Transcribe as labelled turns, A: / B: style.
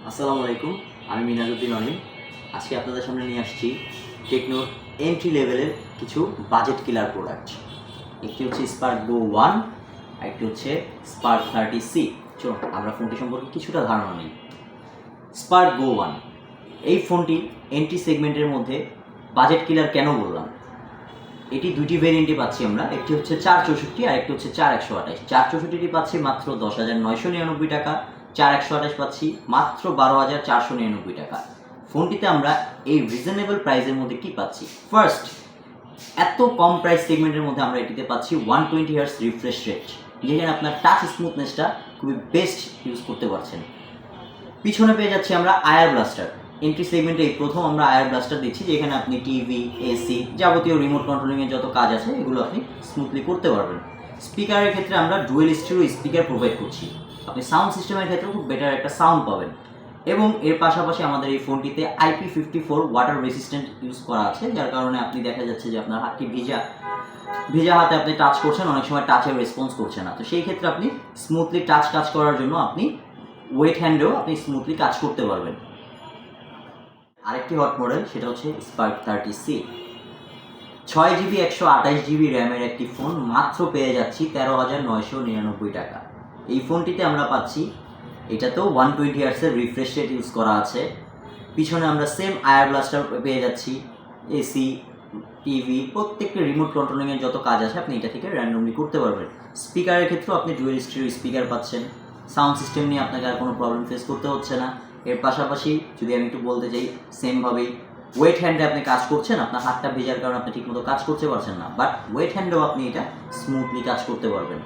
A: আসসালামু আলাইকুম, আমি মিনাজউদ্দিন অনিম। আজকে আপনাদের সামনে নিয়ে আসছি টেকনোর এন্ট্রি লেভেলের কিছু বাজেট কিলার প্রোডাক্ট। একটি হচ্ছে স্পার্ক গো 1, আরেকটি হচ্ছে স্পার্ক 30C। চলুন আমরা ফোনটি সম্পর্কে কিছুটা ধারণা নিই। স্পার্ক গো 1 এই ফোনটি এন্ট্রি সেগমেন্টের মধ্যে বাজেট কিলার কেন বললাম? এটি দুইটি ভেরিয়েন্টে পাচ্ছি আমরা, একটি হচ্ছে 464 আর একটি হচ্ছে 4128। 464টি পাচ্ছি মাত্র 10,999 টাকা, 4128 পাচ্ছি মাত্র 12,499 টাকা। ফোনটিতে আমরা এই রিজনেবল প্রাইসের মধ্যে কি পাচ্ছি? ফার্স্ট, এত কম প্রাইস সেগমেন্টের মধ্যে আমরা এটিতে পাচ্ছি 120 হার্টজ রিফ্রেশ রেট, যেখানে আপনার টাচ স্মুথনেসটা খুবই বেস্ট ইউজ করতে পারছেন। পিছনে পেয়ে যাচ্ছি আমরা আয়ার ব্লাস্টার। এন্ট্রি সেগমেন্টে এই প্রথম আমরা আয়ার ব্লাস্টার দিচ্ছি, যেখানে আপনি টিভি, এসি, যাবতীয় রিমোট কন্ট্রোলিংয়ের যত কাজ আছে এগুলো আপনি স্মুথলি করতে পারবেন। স্পিকারের ক্ষেত্রে আমরা ডুয়েল স্টিরিও স্পিকার প্রোভাইড করছি, আপনি সাউন্ড সিস্টেমের ক্ষেত্রে খুব বেটার একটা সাউন্ড পাবেন। এবং এর পাশাপাশি আমাদের এই ফোনটিতে IP54 ওয়াটার রেসিস্ট্যান্ট ইউজ করা আছে, যার কারণে আপনি দেখা যাচ্ছে যে আপনার হাতটি ভিজা হাতে আপনি টাচ করছেন, অনেক সময় টাচের রেসপন্স করছে না। তো সেই ক্ষেত্রে আপনি স্মুথলি কাজ করার জন্য আপনি ওয়েট হ্যান্ডেও আপনি স্মুথলি কাজ করতে পারবেন। আরেকটি হট মডেল, সেটা হচ্ছে স্পার্ক 30C। 6GB 128GB র্যামের একটি ফোন মাত্র পেয়ে যাচ্ছি 13,999 টাকা। এই ফোনটিতে আমরা পাচ্ছি, এটাতেও 120 হার্টসের রিফ্রেশ রেট ইউজ করা আছে। পিছনে আমরা সেম আয়ার ব্লাস্টার পেয়ে যাচ্ছি, এসি, টিভি, প্রত্যেকটা রিমোট কন্ট্রোলিংয়ের যত কাজ আছে আপনি এটা থেকে র্যান্ডমলি করতে পারবেন। স্পিকারের ক্ষেত্রেও আপনি ডুয়েল স্টিরিও স্পিকার পাচ্ছেন, সাউন্ড সিস্টেম নিয়ে আপনাকে আর কোনো প্রবলেম ফেস করতে হচ্ছে না। এর পাশাপাশি যদি আমি একটু বলতে চাই, সেমভাবেই ওয়েট হ্যান্ডে আপনি কাজ করছেন, আপনার হাতটা ভেজার কারণে আপনি ঠিকমতো কাজ করতে পারছেন না, বাট ওয়েট হ্যান্ডেও আপনি এটা স্মুথলি কাজ করতে পারবেন।